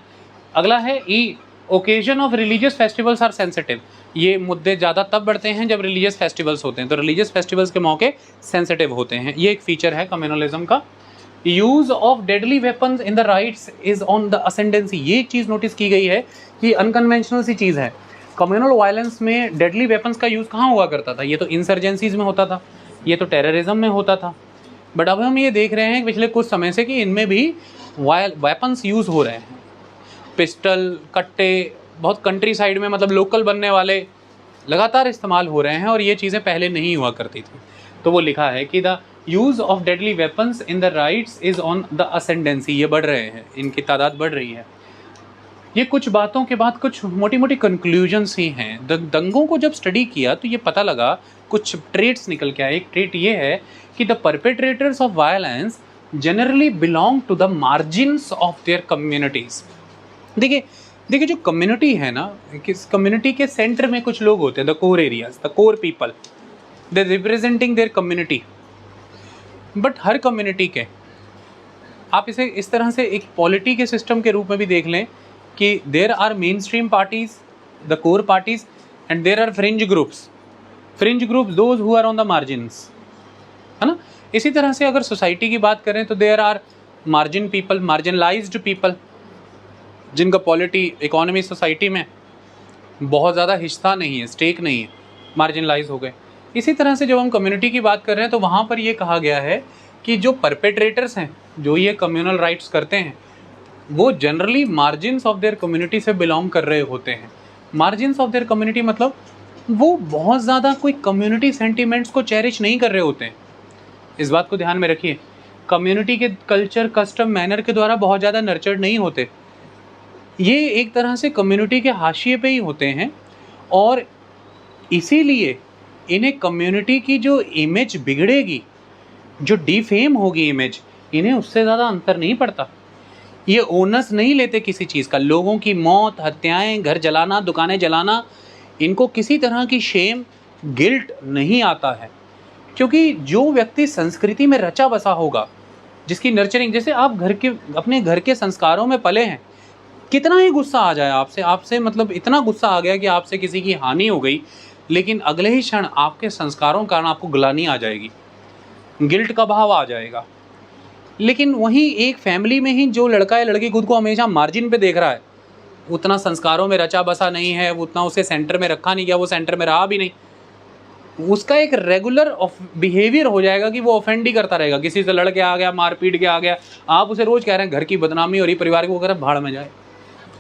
अगला है E, occasion of religious festivals are sensitive. ये मुद्दे ज़्यादा तब बढ़ते हैं जब रिलीजियस फेस्टिवल्स होते हैं, तो रिलीजियस फेस्टिवल्स के मौके सेंसिटिव होते हैं। ये एक फीचर है कम्युनलिज्म का। Use of deadly weapons in the rights is on the ascendancy. ये एक चीज़ नोटिस की गई है कि अनकन्वेंशनल सी चीज़ है। कम्युनल वायलेंस में डेडली वेपन्स का यूज़ कहाँ हुआ करता था? ये तो इंसर्जेंसीज में होता था, ये तो टेररिज्म में होता था। बट अब हम ये देख रहे हैं पिछले कुछ समय से कि इनमें भी वेपन्स यूज़ हो रहे हैं। पिस्टल, कट्टे, बहुत कंट्री साइड में मतलब लोकल बनने वाले लगातार इस्तेमाल हो रहे हैं, और ये चीज़ें पहले नहीं हुआ करती थी। तो वो लिखा है कि the use of deadly weapons in the rights is on the ascendancy. ये बढ़ रहे हैं, इनकी तादाद बढ़ रही है। ये कुछ बातों के बाद कुछ मोटी मोटी कंक्लूजन्स ही हैं। दंगों को जब स्टडी किया तो ये पता लगा, कुछ ट्रेट्स निकल के आए। एक ट्रेट ये है कि the perpetrators of violence generally belong to the margins of their communities. देखिए जो कम्युनिटी है ना, किस कम्युनिटी के सेंटर में कुछ लोग होते हैं, the core areas, the core people, they representing their community. But her community के, आप इसे इस तरह से एक पॉलिटी के सिस्टम के रूप में भी देख लें कि there are mainstream parties, the core parties, and there are fringe groups those who are on the margins, है ना। इसी तरह से अगर सोसाइटी की बात करें तो there are margin people, marginalised people, जिनका पॉलिटी, इकोनॉमी, सोसाइटी में बहुत ज़्यादा हिस्सा नहीं है, स्टेक नहीं है, मार्जिनलाइज हो गए। इसी तरह से जब हम कम्युनिटी की बात कर रहे हैं तो वहाँ पर ये कहा गया है कि जो परपेट्रेटर्स हैं, जो ये कम्युनल राइट्स करते हैं, वो generally margins of their community से बिलोंग कर रहे होते हैं। मार्जिन्स ऑफ देयर कम्युनिटी मतलब वो बहुत ज़्यादा कोई कम्युनिटी सेंटिमेंट्स को चेरिश नहीं कर रहे होते हैं। इस बात को ध्यान में रखिए, कम्युनिटी के कल्चर, कस्टम, मैनर के द्वारा बहुत ज़्यादा नर्चर्ड नहीं होते। ये एक तरह से कम्युनिटी के हाशिए पे ही होते हैं, और इसीलिए इन्हें कम्युनिटी की जो इमेज बिगड़ेगी, जो डिफेम होगी इमेज, इन्हें उससे ज़्यादा अंतर नहीं पड़ता। ये ओनस नहीं लेते किसी चीज़ का। लोगों की मौत, हत्याएं, घर जलाना, दुकानें जलाना, इनको किसी तरह की शेम, गिल्ट नहीं आता है, क्योंकि जो व्यक्ति संस्कृति में रचा बसा होगा, जिसकी नर्चरिंग, जैसे आप अपने घर के संस्कारों में पले हैं, कितना ही गुस्सा आ जाए आपसे मतलब इतना गुस्सा आ गया कि आपसे किसी की हानि हो गई, लेकिन अगले ही क्षण आपके संस्कारों के कारण आपको ग्लानि आ जाएगी, गिल्ट का भाव आ जाएगा। लेकिन वहीं एक फैमिली में ही जो लड़का या लड़की खुद को हमेशा मार्जिन पे देख रहा है, उतना संस्कारों में रचा बसा नहीं है, उतना उसे सेंटर में रखा नहीं गया, वो सेंटर में रहा भी नहीं, उसका एक रेगुलर बिहेवियर हो जाएगा कि वो ऑफेंड ही करता रहेगा। किसी से लड़ के आ गया, मार पीट के आ गया, आप उसे रोज़ कह रहे हैं घर की बदनामी हो रही, परिवार को अगर भाड़ में जाए,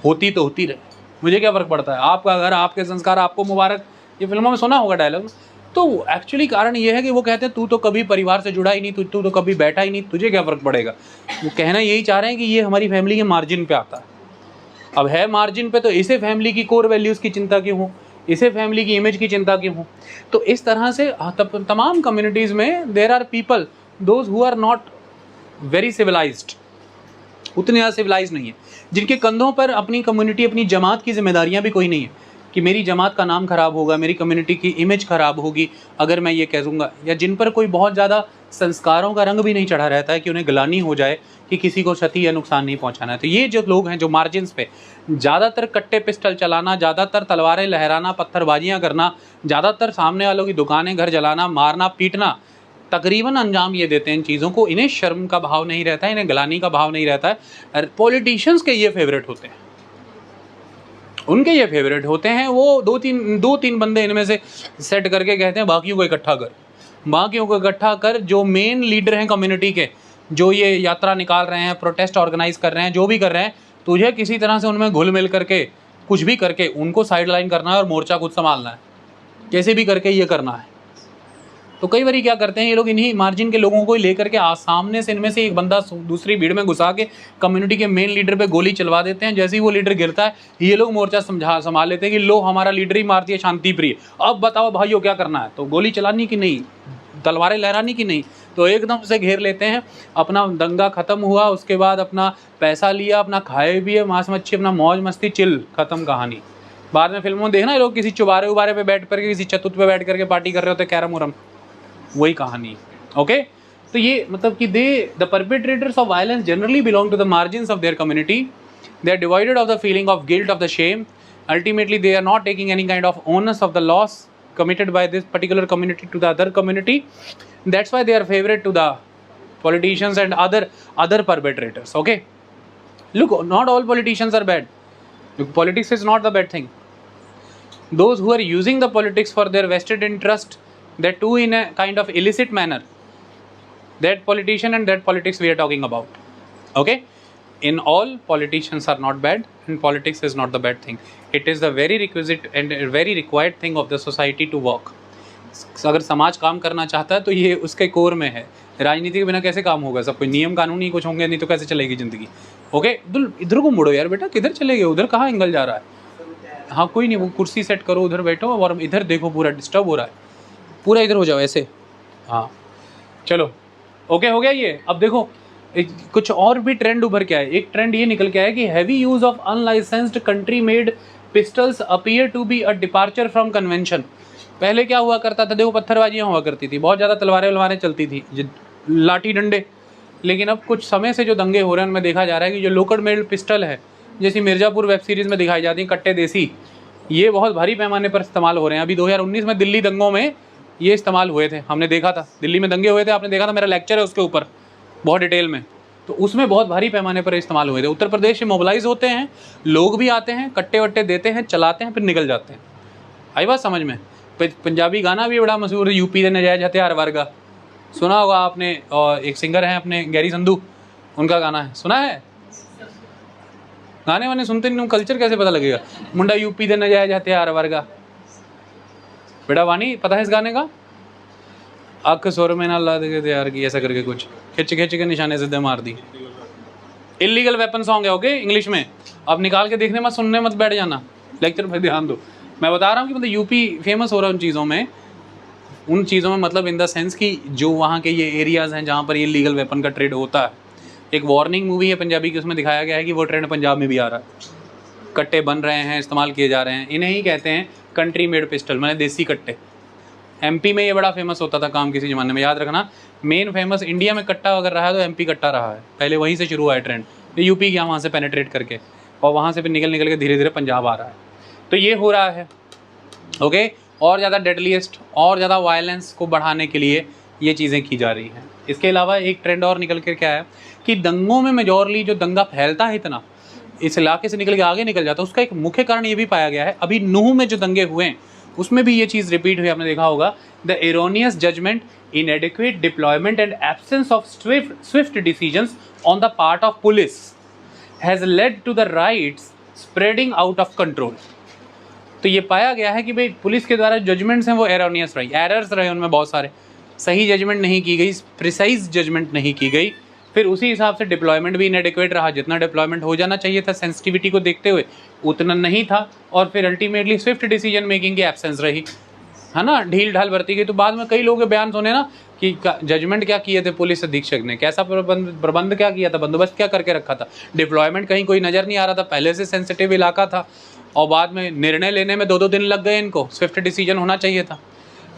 होती तो होती रहे, मुझे क्या फ़र्क पड़ता है, आपका घर, आपके संस्कार, आपको मुबारक, ये फिल्मों में सुना होगा डायलॉग। तो एक्चुअली कारण ये है कि वो कहते हैं तू तो कभी परिवार से जुड़ा ही नहीं, तू तो कभी बैठा ही नहीं, तुझे क्या फ़र्क पड़ेगा। वो कहना यही चाह रहे हैं कि ये हमारी फैमिली के मार्जिन पे आता है। अब है मार्जिन पे, तो इसे फैमिली की कोर वैल्यूज़ की चिंता क्यों हो, इसे फैमिली की इमेज की चिंता क्यों हो। तो इस तरह से तमाम कम्युनिटीज़ में there are people those who are not very civilised, उतने ज़्यादा सिविलाइज नहीं है, जिनके कंधों पर अपनी कम्युनिटी, अपनी जमात की जिम्मेदारियां भी कोई नहीं है कि मेरी जमात का नाम ख़राब होगा, मेरी कम्युनिटी की इमेज ख़राब होगी अगर मैं ये कह दूँगा, या जिन पर कोई बहुत ज़्यादा संस्कारों का रंग भी नहीं चढ़ा रहता है कि उन्हें ग्लानि हो जाए कि किसी को क्षति या नुकसान नहीं पहुंचाना है। तो ये जो लोग हैं जो मार्जिन्स पे ज़्यादातर कट्टे पिस्टल चलाना, ज़्यादातर तलवारें लहराना, पत्थरबाजियाँ करना, ज़्यादातर सामने वालों की दुकानें, घर जलाना, मारना, पीटना, तकरीबन अंजाम ये देते हैं इन चीज़ों को। इन्हें शर्म का भाव नहीं रहता है, इन्हें ग्लानि का भाव नहीं रहता है। पॉलिटिशियंस के ये फेवरेट होते हैं, उनके ये फेवरेट होते हैं। वो दो तीन बंदे इनमें से सेट करके कहते हैं बाकियों को इकट्ठा कर, बाकियों को इकट्ठा कर, जो मेन लीडर हैं कम्युनिटी के, जो ये यात्रा निकाल रहे हैं, प्रोटेस्ट ऑर्गेनाइज कर रहे हैं, जो भी कर रहे हैं, तुझे किसी तरह से उनमें घुल मिल करके कुछ भी करके उनको साइड लाइन करना है और मोर्चा खुद संभालना है, कैसे भी करके ये करना है। तो कई बार क्या करते हैं ये लोग, इन्हीं मार्जिन के लोगों को ही लेकर के सामने से इनमें से एक बंदा दूसरी भीड़ में घुसा के कम्युनिटी के मेन लीडर पे गोली चलवा देते हैं। जैसे ही वो लीडर गिरता है, ये लोग मोर्चा संभाल लेते हैं कि लो हमारा लीडर ही मार दिया, शांति प्रिय, अब बताओ भाइयों क्या करना है। तो गोली चलानी कि नहीं, तलवारें लहरानी कि नहीं, तो एकदम से घेर लेते हैं। अपना दंगा ख़त्म हुआ, उसके बाद अपना पैसा लिया, अपना खाए भी है, मांस मच्छी, अपना मौज मस्ती, चिल, ख़त्म कहानी। बाद में फिल्मों में देखना ये लोग किसी चुबारे उबारे पे बैठ करके, किसी चतुर्थ पे बैठ करके पार्टी कर रहे होते, कैरम उरम, वही कहानी। ओके, तो ये मतलब कि the perpetrators of violence generally belong to the margins of their community. They are devoid of the feeling of guilt, of the shame. Ultimately they are not taking any kind of onus of the loss committed by this particular community to the other community. That's why they are favorite to the politicians and other perpetrators. Okay, look, not all politicians are bad. Look, politics is not the bad thing. Those who are using the politics for their vested interest, that too in a kind of illicit manner, that politician and that politics we are talking about. Okay, in all, politicians are not bad and politics is not the bad thing. It is the very requisite and very required thing of the society to work. अगर समाज काम करना चाहता है तो ये उसके core में है। राजनीति के बिना कैसे काम होगा, सब कोई नियम कानून ही कुछ होंगे नहीं तो कैसे चलेगी ज़िंदगी। ओके, इधर को मुड़ो यार बेटा, किधर चले गए, उधर कहाँ एंगल जा रहा है। हाँ कोई नहीं, वो कुर्सी सेट करो, उधर बैठो और इधर देखो, पूरा डिस्टर्ब हो रहा है, पूरा इधर हो जाओ ऐसे। हाँ चलो, ओके हो गया ये। अब देखो कुछ और भी ट्रेंड उभर के आए। एक ट्रेंड ये निकल के आया कि heavy use of unlicensed country made pistols appear to be a departure from convention. पहले क्या हुआ करता था, देखो पत्थरबाजियाँ हुआ करती थी, बहुत ज़्यादा तलवारें चलती थी, लाठी डंडे। लेकिन अब कुछ समय से जो दंगे हो रहे हैं उनमें देखा जा रहा है कि जो लोकल मेड पिस्टल है, जैसी मिर्ज़ापुर वेब सीरीज़ में दिखाई जाती है, कट्टे देसी, ये बहुत भारी पैमाने पर इस्तेमाल हो रहे हैं। अभी 2019 में दिल्ली दंगों में ये इस्तेमाल हुए थे, हमने देखा था, दिल्ली में दंगे हुए थे, आपने देखा था, मेरा लेक्चर है उसके ऊपर बहुत डिटेल में। तो उसमें बहुत भारी पैमाने पर इस्तेमाल हुए थे। उत्तर प्रदेश से मोबिलाइज होते हैं लोग, भी आते हैं, कट्टे वट्टे देते हैं, चलाते हैं, फिर निकल जाते हैं। आई बात समझ में। पंजाबी गाना भी बड़ा मशहूर है, यूपी दे नजायज हथियार वर्गा, सुना होगा आपने। और एक सिंगर हैं अपने गैरी संधू, उनका गाना है, सुना है। गाने वाने सुनते नहीं, कल्चर कैसे पता लगेगा। मुंडा यूपी दे नजायज हथियार वर्गा, बेटा वानी पता है इस गाने का। अख सुर में ना ला दे तैयार की, ऐसा करके कुछ खिंच के निशाने सीधे मार दी। इलीगल वेपन सॉन्ग है, ओके, इंग्लिश में। अब निकाल के देखने मत, सुनने मत बैठ जाना, लेक्चर पर ध्यान दो। मैं बता रहा हूँ कि मतलब यूपी फेमस हो रहा है उन चीज़ों में, मतलब इन द सेंस कि जो वहाँ के ये एरियाज़ हैं जहाँ पर ये लीगल वेपन का ट्रेड होता है। एक वार्निंग मूवी है पंजाबी की, उसमें दिखाया गया है कि वो ट्रेंड पंजाब में भी आ रहा है। कट्टे बन रहे हैं, इस्तेमाल किए जा रहे हैं, इन्हें ही कहते हैं कंट्री मेड पिस्टल, मैंने देसी कट्टे। एमपी में ये बड़ा फेमस होता था काम किसी ज़माने में, याद रखना। मेन फेमस इंडिया में कट्टा अगर रहा है तो एमपी कट्टा रहा है, पहले वहीं से शुरू हुआ है ट्रेंड। तो यूपी गया वहाँ से पेनिट्रेट करके, और वहाँ से फिर निकल के धीरे धीरे पंजाब आ रहा है। तो ये हो रहा है, ओके। और ज़्यादा डेडलीस्ट और ज़्यादा वायलेंस को बढ़ाने के लिए ये चीज़ें की जा रही हैं। इसके अलावा एक ट्रेंड और निकल कर क्या है कि दंगों में मेजॉरली जो दंगा फैलता है इतना, इस इलाके से निकल के आगे निकल जाता है। उसका एक मुख्य कारण ये भी पाया गया है, अभी नूह में जो दंगे हुए हैं उसमें भी ये चीज़ रिपीट हुई, आपने देखा होगा, the erroneous judgement, inadequate deployment and absence of swift decisions on the part of police has led to the riots spreading out of control। तो ये पाया गया है कि भाई पुलिस के द्वारा जजमेंट्स हैं वो एरोनियस रही, एरर्स रहे उनमें बहुत सारे, सही जजमेंट नहीं की गई, प्रिसाइज जजमेंट नहीं की गई, फिर उसी हिसाब से डिप्लॉयमेंट भी इनएडिक्वेट रहा, जितना डिप्लॉयमेंट हो जाना चाहिए था सेंसिटिविटी को देखते हुए उतना नहीं था, और फिर अल्टीमेटली स्विफ्ट डिसीजन मेकिंग की एब्सेंस रही, है ना, ढील ढाल बरती गई। तो बाद में कई लोगों के बयान सुने ना कि जजमेंट क्या किए थे पुलिस अधीक्षक ने, कैसा प्रबंध क्या किया था, बंदोबस्त क्या करके रखा था, डिप्लॉयमेंट कहीं कोई नज़र नहीं आ रहा था, पहले से सेंसिटिव इलाका था, और बाद में निर्णय लेने में 2-2 दिन लग गए इनको, स्विफ्ट डिसीजन होना चाहिए था।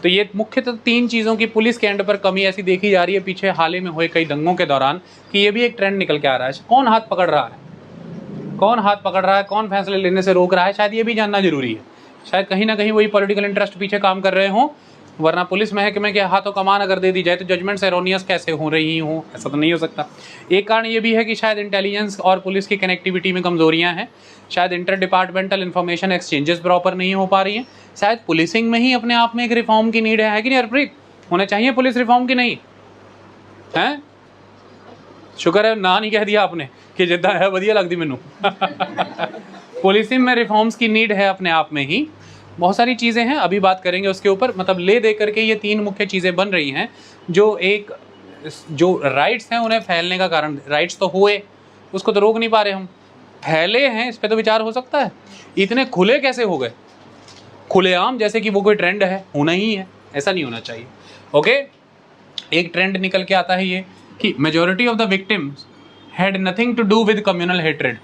तो ये मुख्यतः 3 चीज़ों की पुलिस के एंड पर कमी ऐसी देखी जा रही है पीछे हाल ही में हुए कई दंगों के दौरान, कि ये भी एक ट्रेंड निकल के आ रहा है। कौन हाथ पकड़ रहा है, कौन हाथ पकड़ रहा है, कौन फैसले लेने से रोक रहा है, शायद ये भी जानना जरूरी है। शायद कहीं ना कहीं वही पॉलिटिकल इंटरेस्ट पीछे काम कर रहे हों, वरना पुलिस महकमे के हाथों कमान अगर दे दी जाए तो जजमेंट्स एरोनियस कैसे हो रही हों, ऐसा तो नहीं हो सकता। एक कारण ये भी है कि शायद इंटेलिजेंस और पुलिस की कनेक्टिविटी में कमजोरियां हैं, शायद inter departmental information exchanges proper नहीं हो पा रही हैं, शायद पुलिसिंग में ही अपने आप में एक रिफॉर्म की नीड है कि नहीं हरप्रीत, होने चाहिए पुलिस रिफॉर्म की नहीं है? शुक्र है ना नहीं कह दिया आपने कि जिद्दा है बढ़िया लगती मैनू पुलिसिंग में रिफॉर्म्स की नीड है अपने आप में ही, बहुत सारी चीज़ें हैं, अभी बात करेंगे उसके ऊपर। मतलब ले दे करके ये 3 मुख्य चीज़ें बन रही हैं जो एक जो राइट्स हैं उन्हें फैलने का कारण, राइट्स तो हुए उसको तो रोक नहीं पा रहे हम, फैले हैं इस पर तो विचार हो सकता है, इतने खुले कैसे हो गए, खुलेआम जैसे कि वो कोई ट्रेंड है, होना ही है, ऐसा नहीं होना चाहिए। ओके, एक ट्रेंड निकल के आता है ये कि majority of the victims had nothing to do with communal hatred.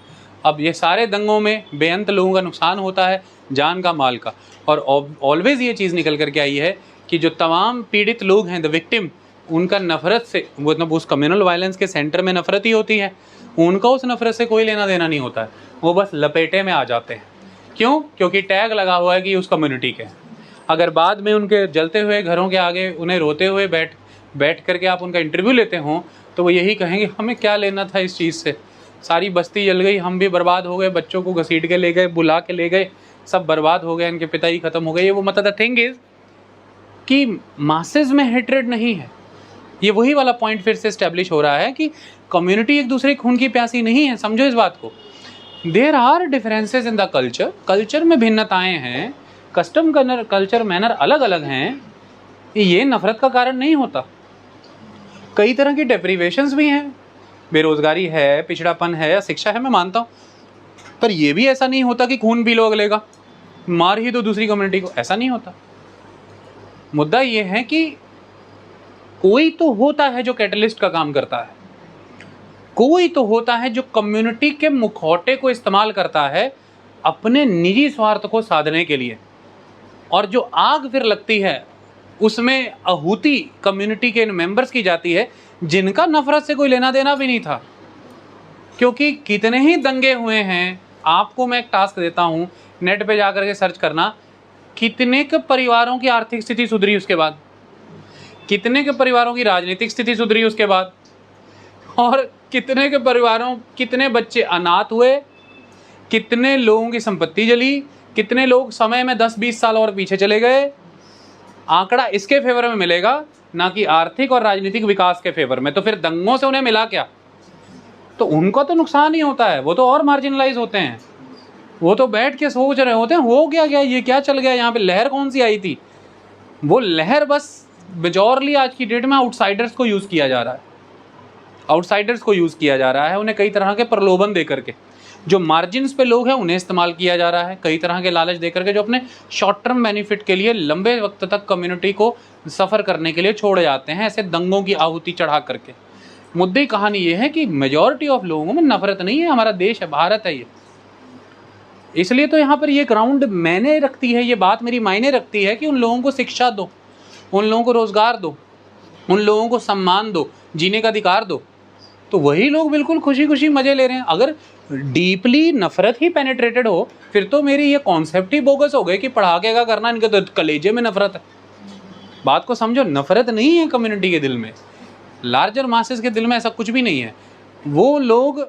अब ये सारे दंगों में बेअंत लोगों का नुकसान होता है, जान का, माल का, और ऑलवेज ये चीज़ निकल करके आई है कि जो तमाम पीड़ित लोग हैं, द विक्टिम, उनका नफरत से, मतलब उस कम्युनल वायलेंस के सेंटर में नफरत ही होती है, उनका उस नफरत से कोई लेना देना नहीं होता है, वो बस लपेटे में आ जाते हैं। क्यों? क्योंकि टैग लगा हुआ है कि उस कम्युनिटी के। अगर बाद में उनके जलते हुए घरों के आगे उन्हें रोते हुए बैठ करके आप उनका इंटरव्यू लेते हों तो वो यही कहेंगे हमें क्या लेना था इस चीज़ से, सारी बस्ती जल गई, हम भी बर्बाद हो गए, बच्चों को घसीट के ले गए, बुला के ले गए, सब बर्बाद हो गए, इनके पिता ही ख़त्म हो गए। ये वो मतलब द थिंग इज़ कि मासेस में हेट्रेड नहीं है, ये वही वाला पॉइंट फिर से इस्टेब्लिश हो रहा है कि कम्युनिटी एक दूसरे खून की प्यासी नहीं है, समझो इस बात को। There are differences in the culture, culture में भिन्नताएँ हैं, कस्टम कल्चर मैनर अलग अलग हैं, ये नफरत का कारण नहीं होता। कई तरह की डेप्रीवेशंस भी हैं, बेरोजगारी है, पिछड़ापन है, शिक्षा है, मैं मानता हूँ, पर यह भी ऐसा नहीं होता कि खून पी लो अगले का, मार ही दो दूसरी कम्युनिटी को, ऐसा नहीं होता। मुद्दा ये है कि कोई तो होता है जो कैटलिस्ट का काम करता है, कोई तो होता है जो कम्युनिटी के मुखौटे को इस्तेमाल करता है अपने निजी स्वार्थ को साधने के लिए, और जो आग फिर लगती है उसमें आहुति कम्युनिटी के इन मेंबर्स की जाती है जिनका नफरत से कोई लेना देना भी नहीं था। क्योंकि कितने ही दंगे हुए हैं, आपको मैं एक टास्क देता हूँ, नेट पे जाकर के सर्च करना, कितने के परिवारों की आर्थिक स्थिति सुधरी उसके बाद, कितने के परिवारों की राजनीतिक स्थिति सुधरी उसके बाद, और कितने के परिवारों, कितने बच्चे अनाथ हुए, कितने लोगों की संपत्ति जली, कितने लोग समय में 10-20 साल और पीछे चले गए। आंकड़ा इसके फेवर में मिलेगा, ना कि आर्थिक और राजनीतिक विकास के फेवर में। तो फिर दंगों से उन्हें मिला क्या? तो उनको तो नुकसान ही होता है, वो तो और मार्जिनलाइज होते हैं, वो तो बैठ के सोच रहे होते हैं हो गया क्या, ये क्या चल गया, यहाँ पे लहर कौन सी आई थी। वो लहर बस मेजॉरली आज की डेट में आउटसाइडर्स को यूज़ किया जा रहा है, आउटसाइडर्स को यूज़ किया जा रहा है, उन्हें कई तरह के प्रलोभन दे करके। जो मार्जिन्स पे लोग हैं उन्हें इस्तेमाल किया जा रहा है, कई तरह के लालच दे करके, जो अपने शॉर्ट टर्म बेनिफिट के लिए लंबे वक्त तक कम्युनिटी को सफ़र करने के लिए छोड़ जाते हैं, ऐसे दंगों की आहुति चढ़ा करके। मुद्दे कहानी ये है कि मेजॉरिटी ऑफ लोगों में नफरत नहीं है, हमारा देश है, भारत है ये। इसलिए तो यहाँ पर ये ग्राउंड मैंने रखती है, ये बात मेरी मायने रखती है कि उन लोगों को शिक्षा दो, उन लोगों को रोज़गार दो, उन लोगों को सम्मान दो, जीने का अधिकार दो, तो वही लोग बिल्कुल खुशी खुशी मज़े ले रहे हैं। अगर डीपली नफरत ही पेनिट्रेटेड हो फिर तो मेरी ये कॉन्सेप्ट ही बोगस हो गए कि पढ़ा के क्या करना, इनके तो कलेजे में नफरत है। बात को समझो, नफरत नहीं है कम्युनिटी के दिल में, लार्जर मासेस के दिल में ऐसा कुछ भी नहीं है। वो लोग